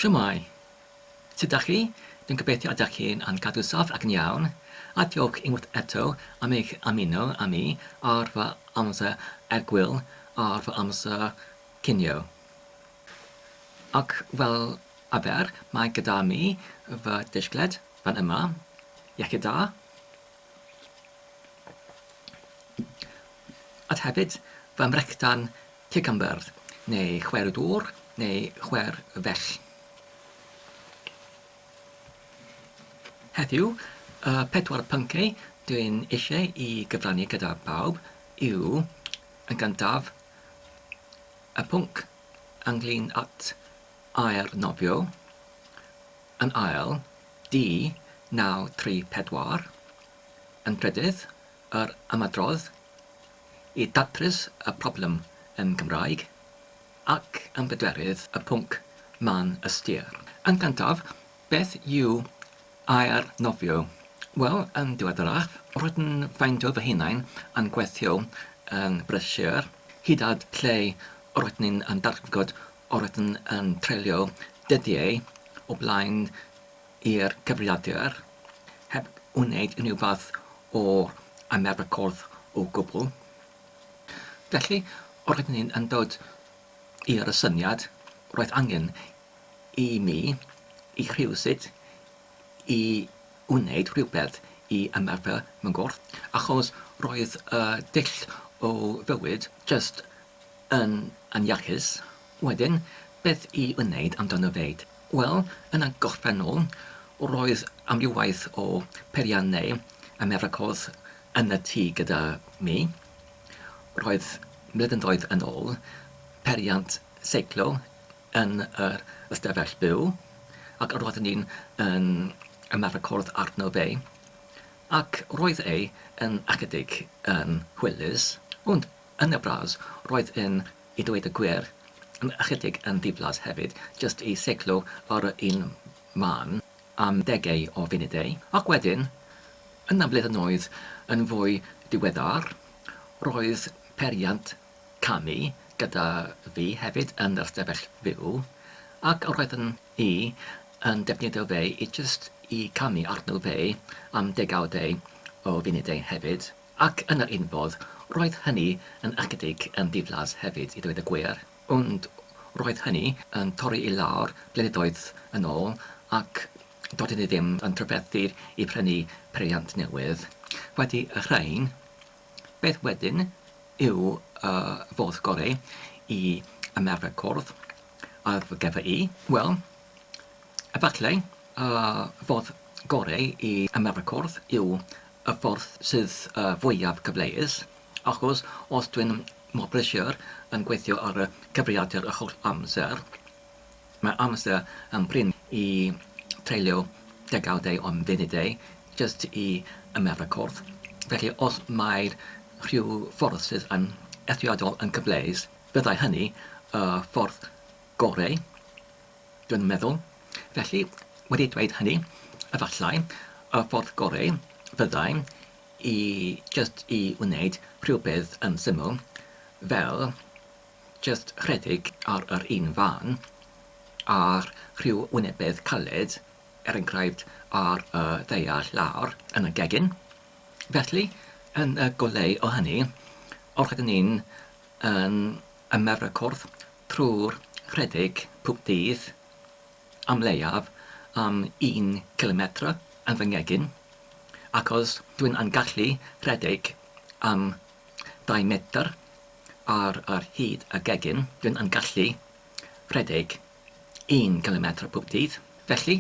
Shwmae, sut ydych chi? Dwi'n gobeithio ydych chi'n cadw saff ac yn iawn, a diolch unwaith eto am eich ymuno â mi ar fy amser ergwyl ar fy amser cinio. Ac fel arfer, mae gyda mi fy disgled fan yma, iechyd da, a hefyd fy mrectan cucumber, neu chwer o dŵr, neu chwer fell. Heddiw, pedwar pynciau dwi'n eisiau i gyfrannu gyda bawb yw, yn gyntaf, y pwnc ynglyn at air nofio, yn ail, D934, yn drydydd, yr ymadrodd i ddatrys y problem yn Gymraeg, ac yn bedwerydd, y pwnc man ystyr. Yn gyntaf, beth yw air nofio? Wel, yn diweddarach, rydyn ffeindio fy hunain yn gweithio yn brysur, hyd at lle rydyn yn dargod rydyn yn treulio dyddiau o blaen i'r cyfrifiadur, heb wneud unrhyw fath o ymerbrycordd o gwbl. Felly, rydyn yn dod i'r syniad roedd angen i mi, i rhywsut, i wneud rhywbeth i ymarfer mewn gwrth, achos roedd dull o fywyd jyst yn iachus. Wedyn, beth i wneud amdano fe? Wel, yn y gorffennol, roedd amrywaith o periannau ymarfercordd yn y tŷ gyda mi. Roedd blynyddoedd yn ôl periant seiclo yn yr ystafell byw, ac roeddwn ni'n ymarfercordd arno fe, ac roedd yn ychydig yn hwylus, ond yn y bras roedd i dweud y gwir, yn ychydig yn ddiflas hefyd, jyst i seiclo ar un man am 10 o funudau. Ac wedyn, yn y blynyddoedd yn fwy diweddar, roedd periant camu gyda fi hefyd yn yr ystafell fyw, ac roeddwn i yn defnyddio fe i jyst i camu arno fe am 10 o funudau hefyd, ac yn yr un fodd, roedd hynny yn ychydig yn ddiflas hefyd i dweud y gwir, ond roedd hynny yn torri i lawr blynyddoedd yn ôl, ac doeddwn i ddim yn trafethu i prynu periant newydd. Wedi y rhain, beth wedyn yw fodd gorau i ymarfercordd ar fy gyfer i? Wel, efallai, fodd gorau i ymarfercordd yw y ffordd sydd fwyaf cyfleus, achos os dwi'n mor brysur yn gweithio ar y cyfrifiadur y holl amser, mae amser yn brin i treulio 10 o funudau jyst i ymarfercordd. Felly, os mae'r rhyw ffordd sydd yn eithriadol yn cyfleus, byddai hynny ffordd gorau, dwi'n meddwl. Felly, wedi dweud hynny, efallai, y ffordd gorau fyddai jyst i wneud rhywbeth yn syml, fel jyst rhedeg ar yr un fan, ar rhyw wynebedd caled, enghraifft ar y ddaear lawr yn y gegin. Felly, yn y golau o hynny, rydyn ni'n ymarfercordd trwy'r rhedeg pob dydd am leiaf am 1 kilometr yn fy ngegin, achos dwi'n gallu rhedeg am 2 metr ar yr hyd y gegin, dwi'n gallu rhedeg 1 kilometr pob dydd. Felly,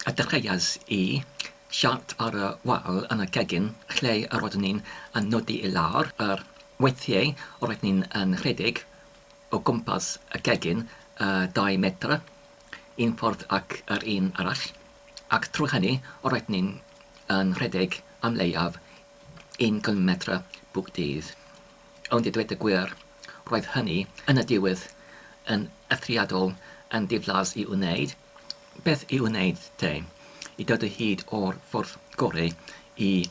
y dechreuas i siart ar y wal yn y gegin, lle roeddwn ni'n nodi i lawr, yr weithiau roeddwn ni'n rhedeg o gwmpas y gegin 2 metr, un ffordd ac yr un arall, ac trwy hynny roeddwn ni'n rhedeg am leiaf 1 kilometr pob dydd. Ond i dweud y gwir, roedd hynny yn y diwedd yn eithriadol yn diflas i wneud. Beth i wneud te? I dod o hyd o'r ffordd gorau i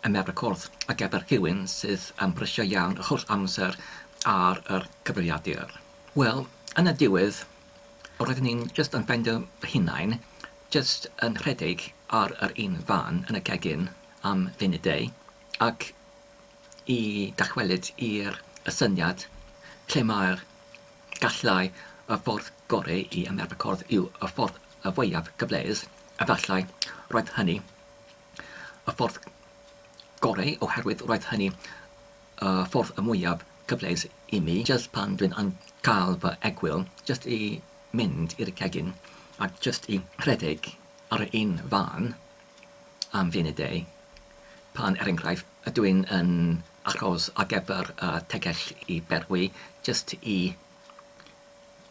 ymarfercordd ar gyfer rhywun sydd yn brysio iawn y holl amser ar yr cyfrifiadur. Wel, yn y diwedd, roeddwn ni'n just yn ffeindio hunain, just yn rhedeg ar yr un fan yn y gegin am funudau, ac i dachwelyd i'r syniad lle mae'r gallau y ffordd gorau i ymarfer corff yw y ffordd y fwyaf gyfleus, efallai roedd hynny y ffordd gorau oherwydd roedd hynny y ffordd y mwyaf gyfleus i mi, just pan dwi'n yn cael fy egwyl, just i mynd i'r cegin ac just i rhedeg ar y un fan am funudau, pan enghraifft dwi'n yn achos ar gyfer tegell i berwi, just i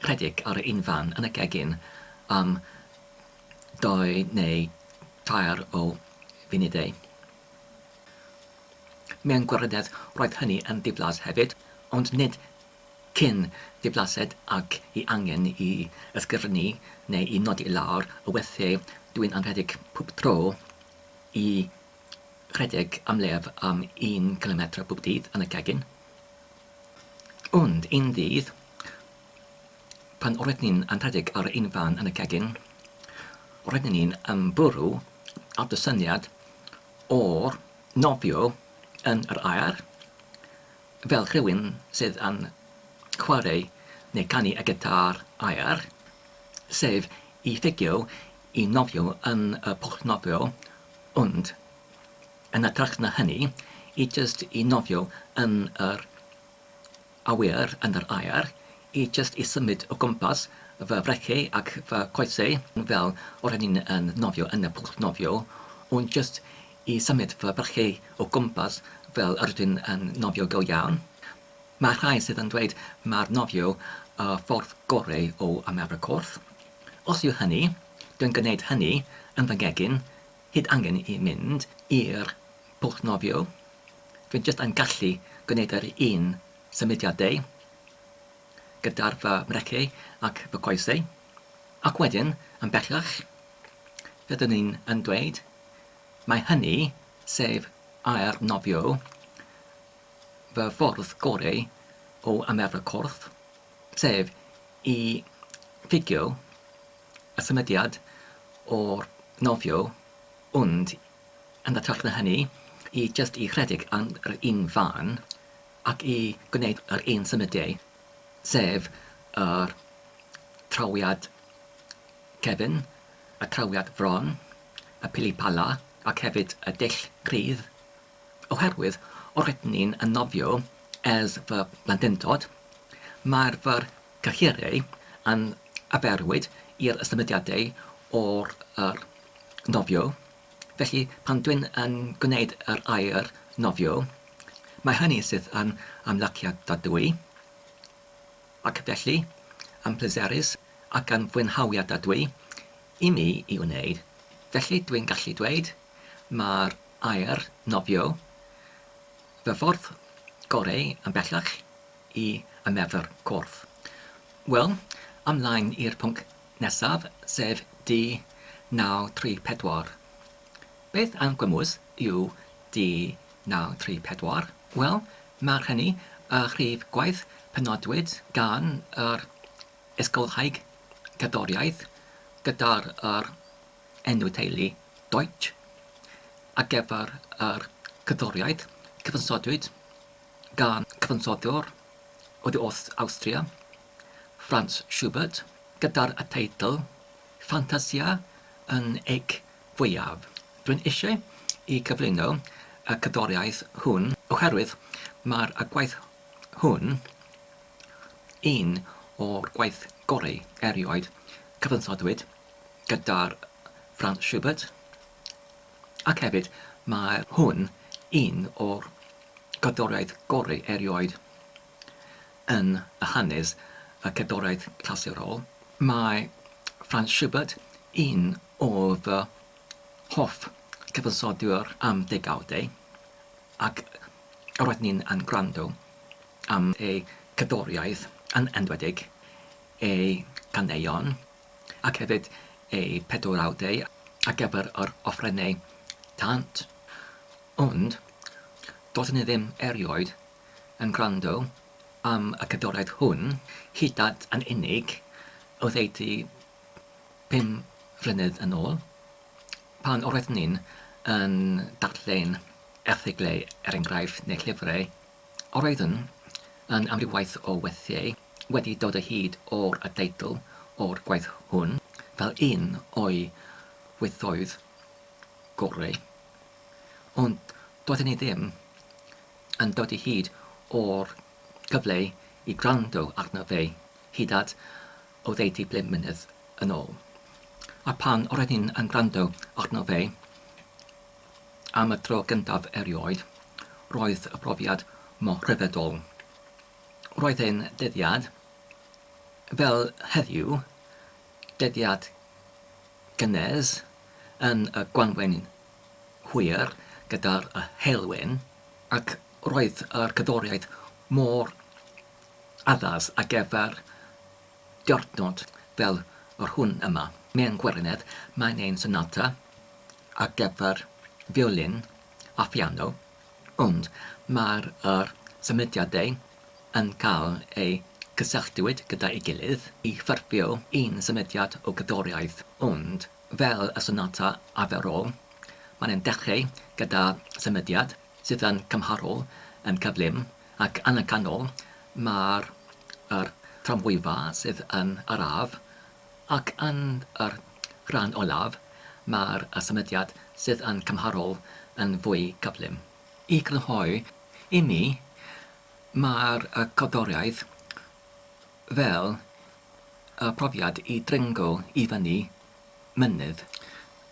rhedeg ar y un fan yn y gegin am 2 neu 3 o funudau. Mewn gwiryddedd roedd hynny yn ddiflas hefyd, ond nid cyn ddiflased ac i angen i ysgrifennu neu i nodi i lawr y weithiau dwi'n anrhedeg pob tro i rhedeg am lef am 1 kilometr pob dydd yn y gegin. Ond un dydd, pan roeddwn ni'n anrhedeg ar un fan yn y gegin, roeddwn ni'n bwrw at y syniad o'r nofio yn yr aer, fel rhywun sydd yn chwarae neu canu y gitar aer, sef i ffigio i nofio yn y pwll nofio, ond yn ytrach na hynny, i just i nofio yn yr awyr yn yr aer, i just i symud o gwmpas fy brechau ac fy coesau, fel o'r ni'n yn nofio yn y pwll nofio, ond just i symud fy brechau o gwmpas fel ydyn yn nofio go iawn. Mae rhai sydd yn dweud mae'r nofio y ffordd gorau o ymarfer corff. Os yw hynny, dwi'n gwneud hynny yn fy gegin, hyd angen i mynd i'r pwll nofio. Dwi'n just yn gallu gwneud yr un symudiadau gyda'r fy mrecau ac fy coesau. Ac wedyn, yn bellach, fyddwn ni'n yn dweud, mae hynny, sef air nofio, fy ffordd gorau o ymarfer corff, sef i ffigio y symudiad o'r nofio, ond yn ytrach na hynny, i just i rhedeg ar yr un fan ac i gwneud yr un symudiau, sef yr trawiad cefn, y trawiad fron, y pilipala, ac hefyd y dull grydd. Oherwydd, roeddwn ni'n yn nofio ers fy blandintod, mae'r fy cyhyrau yn aberwyd i'r symudiadau o'r nofio. Felly, pan dwi'n yn gwneud yr air nofio, mae hynny sydd yn amlyciadadwy, ac felly, yn pleserus ac yn fwynhawiadadwy i mi i wneud. Felly, dwi'n gallu dweud mae'r air nofio fy ffordd gorau yn bellach i ymarfer corff. Wel, ymlaen i'r pwnc nesaf, sef D934. Beth am gwmws yw D934? Wel, mae hynny y rhif gwaith penodwyd gan yr ysgolhaig cerddoriaeth gyda'r enw teulu Deutsch ar gyfer yr cerddoriaeth cyfansodwyd gan cyfansoddwr oddi wrth Awstria, Franz Schubert, gyda'r y teitl Ffantasia yn eich fwyaf. Dwi'n eisiau i cyflwyno y cerddoriaeth hwn oherwydd mae'r gwaith hwn un o'r gwaith gorau erioed cyfansodwyd gyda'r Franz Schubert, ac hefyd mae hwn un o'r cerddoriaeth gorau erioed yn y hanes y cerddoriaeth clasurol. Mae Franz Schubert un o fy hoff cyfansodwyr am degawdau, ac roeddwn ni'n yn gwrando am ei cerddoriaeth yn enwedig ei caneuon, ac hefyd ei pedwrawdau ar gyfer yr offrenau tant. Ond, doeddwn ni ddim erioed yn gwrando am y cerddoriaeth hwn hyd at yn unig oddeutu 5 flynedd yn ôl, pan roeddwn ni'n yn darllen erthyglau enghraifft neu llyfrau, roeddwn yn amrywaith o weithiau wedi dod o hyd o'r teitl o'r gwaith hwn fel un o'i weithoedd gorau. Ond doeddwn ni ddim yn dod o hyd o'r cyfle i gwrando arno fe hyd at oddeutu 5 mlynedd yn ôl. A pan roedd ni'n yn gwrando arno fe am y tro gyntaf erioed, roedd y profiad mor rhyfeddol. Roedd e'n dyddiad, fel heddiw, dyddiad gynnes yn y gwanwyn hwyr gyda'r helwyn, ac roedd yr cerddoriaeth mor addas ar gyfer diwrnod fel yr hwn yma. Mewn gwirionedd, mae'n ein sonata ar gyfer violin a piano, ond mae'r symudiadau yn cael eu cysylltiwyd gyda ei gilydd i ffurfio un symudiad o gerddoriaeth, ond fel y sonata arferol, mae'n dechrau gyda symudiad sydd yn cymharol yn cyflym, ac yn y canol mae'r tramwyfa sydd yn araf, ac yn yr rhan olaf mae'r symudiad sydd yn cymharol yn fwy cyflym. I grynhoi, i mi, mae'r cerddoriaeth fel y profiad i dringo i fyny mynydd.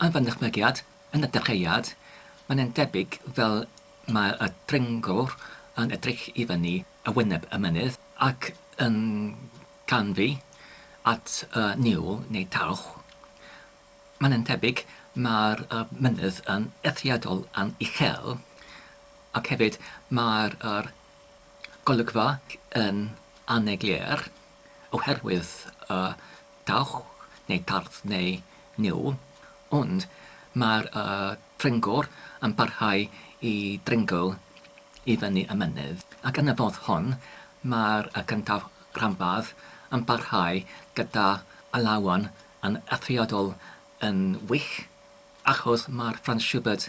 Yn fy nychmygiad, yn y dechreuad, mae'n debyg fel mae y dringwr yn edrych i fyny y wyneb y mynydd ac yn canfu at niwl neu talch. Mae'n debyg mae'r mynydd yn eithriadol yn uchel, ac hefyd mae'r golygfa yn aneglir oherwydd talch neu tarth neu niwl, ond mae'r dringwr yn parhau i dringo i fyny y mynydd. Ac yn y fodd hon, mae'r cyntaf rhanbarth yn parhau gyda alawon yn eithriadol yn wych, achos mae'r Franz Schubert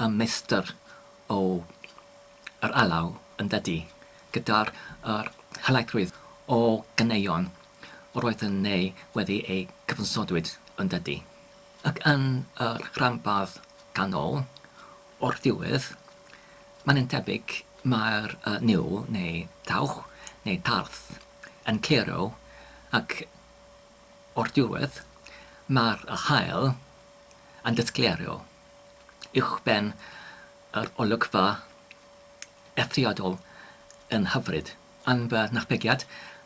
yn meistr o yr alaw yn dydy, gyda'r helaethrwydd o ganeuon roedd yn neu wedi ei cyfansodwyd yn dydy. Ac yn yr rhanbarth canol, o'r ddiwedd, mae'n debyg mae'r niwl neu talch neu tarth yn clero, ac o'r diwedd mae'r haul yn disglerio uwchben yr olygfa eithriadol yn hyfryd. Yn fy nychmygiad,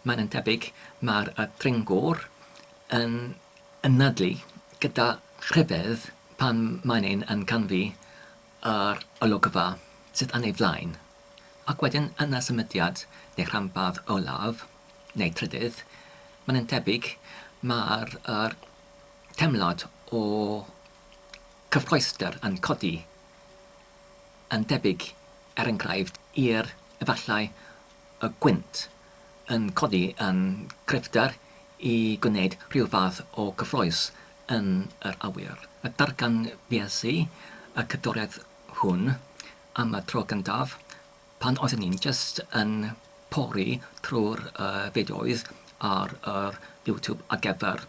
mae'n debyg mae'r dringwr yn ynadlu gyda rhyfedd pan mae'n yn canfu yr olygfa sydd yn ei flaen. Ac wedyn yn y symudiad neu rhanbarth olaf neu trydydd, mae'n debyg mae'r temlad o cyffroester yn codi yn debyg enghraifft i'r efallai y gwynt yn codi yn cryfder i gwneud rhyw fath o gyffroes yn yr awyr. Y darganfuesu y cerddoriaeth hwn am y tro gyntaf pan oeddwn ni'n just yn pori trwy'r fideoedd ar YouTube ar gyfer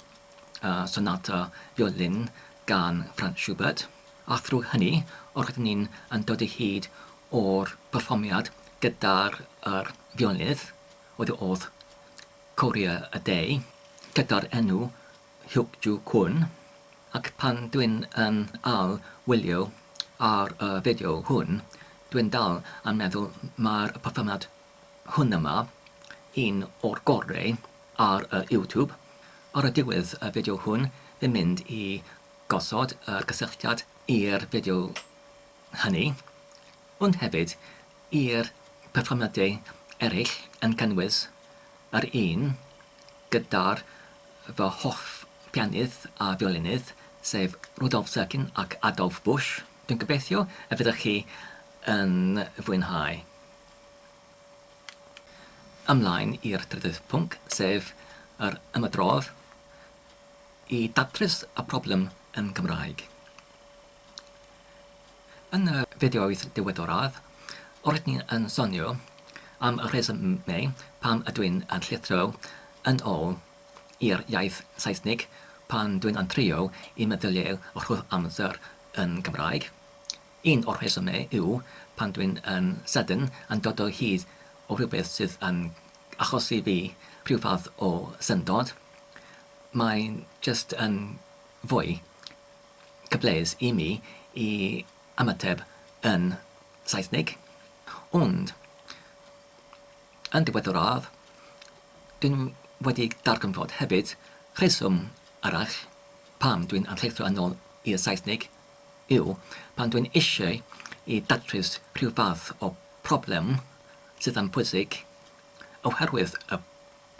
sonata violin gan Franz Schubert. A thrwy hynny, roeddwn ni'n dod o hyd o'r perfformiad gyda'r violonydd oedd Korea y Day, gyda'r enw Hyuk-ju Kwon. Ac pan dwi'n yn wylio ar fideo hwn, dwi'n dal yn meddwl mae'r perfformiad hwn yma un o'r gorau ar YouTube. Ar y diwedd y fideo hwn, fi'n mynd i gosod y gysylltiad i'r fideo hynny, ond hefyd i'r perfformiadau eraill yn cynnwys yr un gyda'r fy hoff pianydd a violinydd, sef Rudolf Serkin ac Adolf Busch. Dwi'n gobeithio y fyddwch chi yn fwynhau. Ymlaen i'r trydydd pwnc, sef yr ymadrodd i datrys y broblem yn Gymraeg. Yn y fideoedd diweddaraf, rydyn ni yn sonio am y rhesymau pam ydw i'n llithro yn ôl i'r iaith Saesnig pan dwi'n yn trio i meddyliau o'r rhwth amser yn Gymraeg. Un o'r rhesymau yw pan dwi'n yn sydyn yn dod o hyd o rhywbeth sydd yn achosi fi rhyw fath o syndod. Mae'n just yn fwy cyfleus i mi i ymateb yn Saesnig. Ond, yn diweddaraf, dwi'n wedi darganfod hefyd rheswm arall pam dwi'n llithro yn ôl i'r Saesnig yw pan dwi'n eisiau i datrys rhyw fath o problem sydd yn pwysig oherwydd y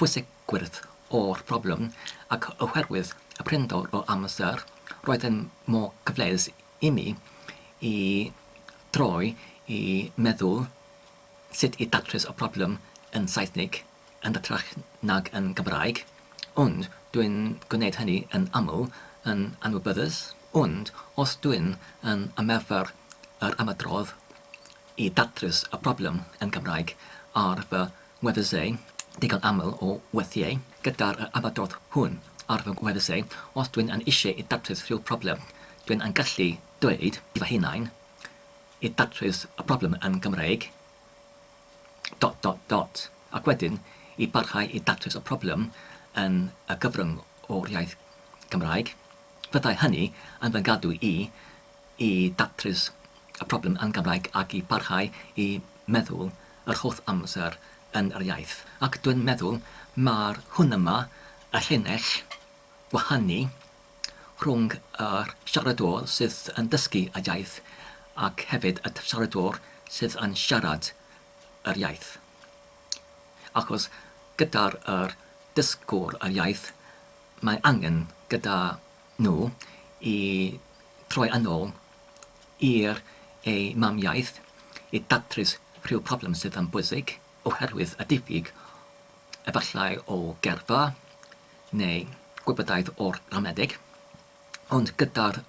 pwysigwyrth o'r problem ac oherwydd y prinder o amser roedd yn mor cyfleus i mi i droi i meddwl sut i datrys y problem yn Saesnig yn hytrach nag yn Gymraeg, ond dwi'n gwneud hynny yn aml yn anwybyddus, ond os dwi'n yn ymarfer yr ymadrodd i datrys y problem yn Gymraeg ar fy wefusau digon aml o weithiau gyda'r ymadrodd hwn ar fy wefusau, os dwi'n yn eisiau i datrys rhyw problem, dwi'n yn gallu dweud i fy hunain i datrys y problem yn Gymraeg ac wedyn i barhau i datrys y problem yn y gyfrwng o'r iaith Gymraeg. Byddai hynny yn fy gadw i datrys y problem yn Gymraeg ac i barhau i meddwl yr holl amser yn yr iaith. Ac dwi'n meddwl mae'r hwn yma y llinell wahanu rhwng yr siaradwr sydd yn dysgu y iaith ac hefyd y siaradwr sydd yn siarad yr iaith. Achos gyda'r dysgwr yr iaith, mae angen gyda nhw i troi yn ôl i'r ei mamiaith i datrys rhyw problem sydd yn bwysig oherwydd y diffyg efallai o gerfa neu gwybodaeth o'r ramadeg, ond gyda'r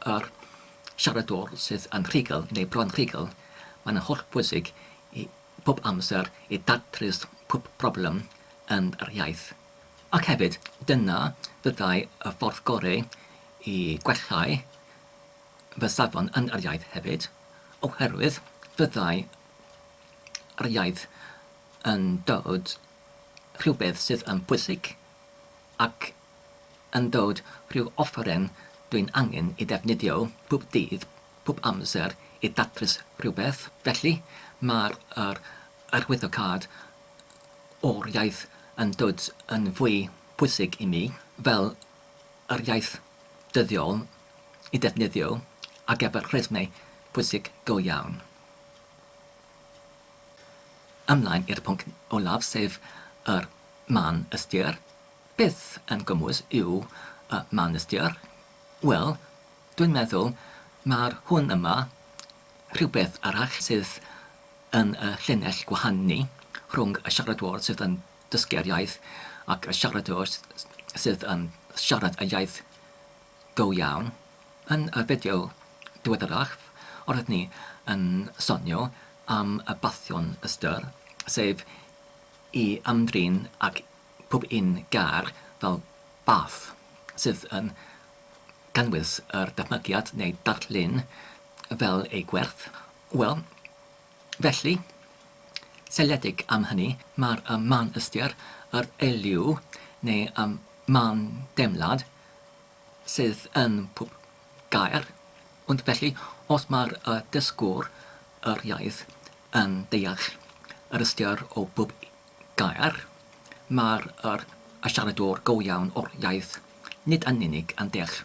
siaradwr sydd yn rhugl neu bron rhugl, mae'n holl bwysig i pob amser i datrys pob problem yn yr iaith. Ac hefyd, dyna byddai y ffordd gorau i gwellhau fy safon yn yr iaith hefyd, oherwydd byddai yr iaith yn dod rhywbeth sydd yn pwysig ac yn dod rhyw offeren dwi'n angen i ddefnyddio pob dydd, pob amser i datrys rhywbeth. Felly, mae'r arwyddocad o'r iaith yn dod yn fwy pwysig i mi fel yr iaith dyddiol i ddefnyddio ar gyfer rhesymau pwysig go iawn. Ymlaen i'r pwnc olaf sef yr man ystyr. Beth yn gwmws yw y man ystyr? Wel, dwi'n meddwl mae'r hwn yma rhywbeth arall sydd yn y llinell gwahanu rhwng y siaradwr sydd yn dysgu'r iaith ac y siaradwr sydd yn siarad y iaith go iawn. Yn y fideo diweddarach, roedd ni yn sonio am y bathion ystyr, sef i ymdrin ac pob un gair fel bath sydd yn cynnwys yr dychmygiad neu darlun fel ei gwerth. Wel, felly, seiliedig am hynny, mae'r man ystyr yr eliw neu man demlad sydd yn pob gair, ond felly os mae'r dysgwr yr iaith yn deall yr ystyr o bob gair, mae'r siaradwr go iawn o'r iaith nid yn unig yn deall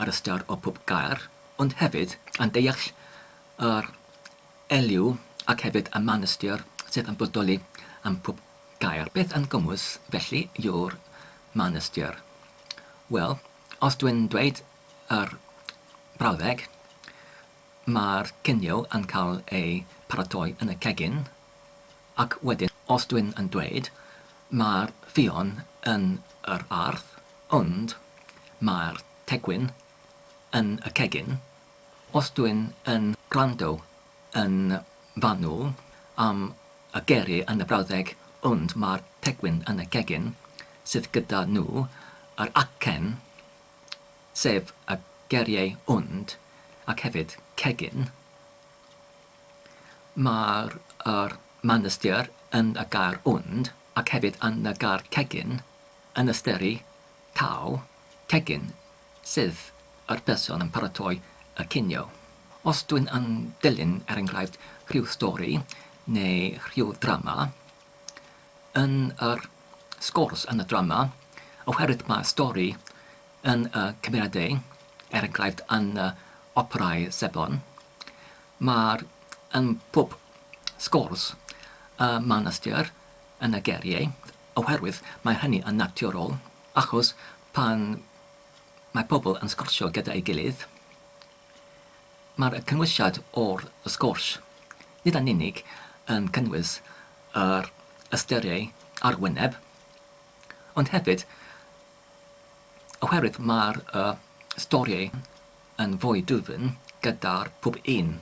yr ystyr o bob gair, ond hefyd yn deall yr eliw ac hefyd y man ystyr sydd yn bodoli am pob gair. Beth yn gwmws felly yw'r man ystyr? Wel, os dwi'n dweud yr brawddeg, mae'r cinio yn cael ei paratoi yn y cegin, ac wedyn, os dwi'n yn dweud, mae'r ffion yn yr ardd, ond mae'r tegwyn yn y cegin. Os dwi'n yn gwrando yn fanwl am y geiriau yn y brawddeg ond mae'r tegwyn yn y cegin sydd gyda nhw yr acen sef y geiriau ond ac hefyd cegin, mae'r man ystyr yn y gair ond ac hefyd yn y gair cegin yn ystyru taw cegin sydd yr person yn paratoi y cinio. Os dwi'n yn dilyn enghraifft rhyw stori neu rhyw drama, yn yr sgwrs yn y drama, oherwydd mae stori yn y cymeriadau, enghraifft yn y operau sebon, mae'r yn pob sgwrs man ystyr yn y geiriau, oherwydd mae hynny yn naturiol, achos pan mae pobl yn sgwrsio gyda ei gilydd, mae'r cynnwysiad o'r sgwrs nid yn unig yn cynnwys yr ystyriau arwyneb, ond hefyd, oherwydd mae'r storiau yn fwy dwfn gyda'r pob un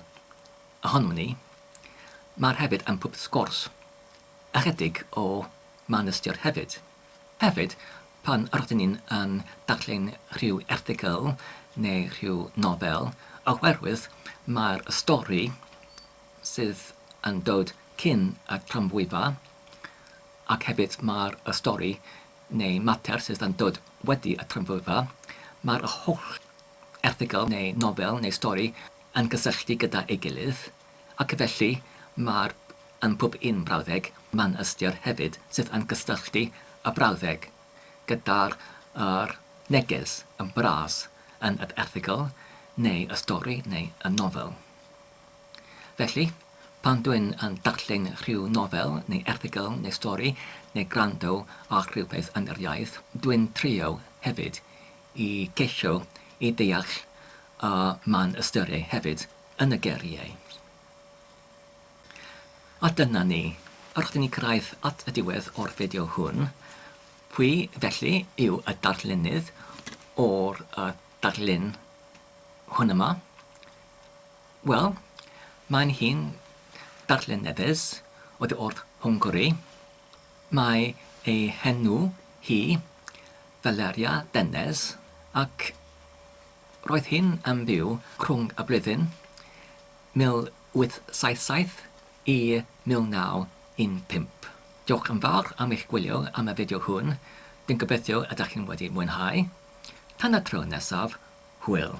ohonom ni, mae'r hefyd yn pob sgwrs ychydig o man ystyr hefyd. Hefyd, pan rydyn ni'n yn darllen rhyw erthygl neu rhyw nofel, oherwydd mae'r stori sydd yn dod cyn y tramwyfa ac hefyd mae'r stori neu mater sydd yn dod wedi y tramwyfa, mae'r holl erthygl neu nofel neu stori yn gysylltu gyda ei gilydd ac felly mae'r yn pob un brawddeg man ystyr hefyd sydd yn gysylltu y brawddeg gyda'r neges yn bras yn y erthygl neu y stori neu y nofel. Felly, pan dwi'n yn darllen rhyw nofel neu erthygl neu stori neu gwrando ar rhywbeth yn yr iaith, dwi'n trio hefyd i geisio i deall man ystyriau hefyd yn y geiriau. A dyna ni, rydyn ni cyrraedd at y diwedd o'r fideo hwn. Pwy felly yw y darllenydd o'r darllen hwn yma? Wel, mae'n hi'n darllenyddus oedd o'r Hwngari. Mae ei henw hi Valeria Dennes ac roedd hi'n yn byw rhwng y blwyddyn 1877 i 1915. Diolch yn fawr am eich gwylio am y fideo hwn. Dwi'n gobeithio ydych chi'n wedi mwynhau. Tan y tro nesaf, hwyl.